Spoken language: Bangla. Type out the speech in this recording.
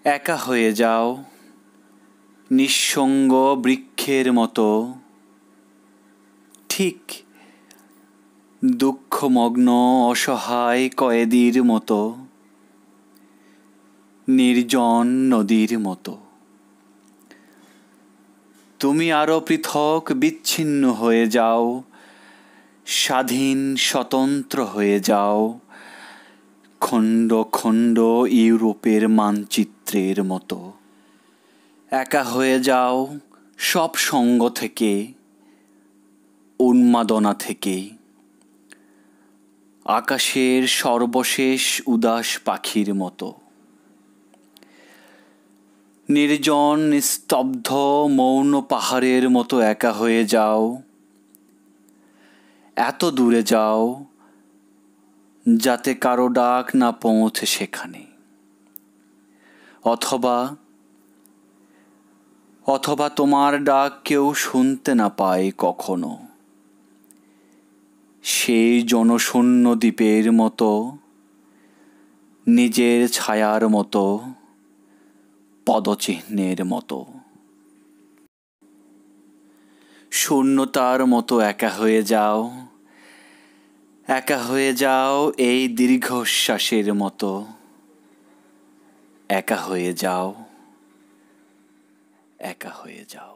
একা হয়ে যাও নিঃসঙ্গ বৃক্ষের মতো, ঠিক দুঃখমগ্ন অসহায় কয়েদির মতো, নির্জন নদীর মতো। তুমি আরো পৃথক বিচ্ছিন্ন হয়ে যাও, স্বাধীন স্বতন্ত্র হয়ে যাও, খণ্ড খণ্ড ইউরোপের মানচিত্রের মতো। একা হয়ে যাও সব সঙ্গ থেকে, উন্মাদনা থেকে, আকাশের সর্বশেষ উদাস পাখির মতো। নির্জন স্তব্ধ মৌন পাহাড়ের মতো একা হয়ে যাও, এত দূরে যাও যাতে কারো ডাক না পৌঁছে সেখানে। অথবা তোমার ডাক কেউ শুনতে না পায় কখনো। সেই জনশূন্য দ্বীপের মতো, নিজের ছায়ার মতো, পদচিহ্নের মতো। শূন্যতার মতো একা হয়ে যাও, একা হয়ে যাও এই দীর্ঘশ্বাসের মতো। একা হয়ে যাও, একা হয়ে যাও।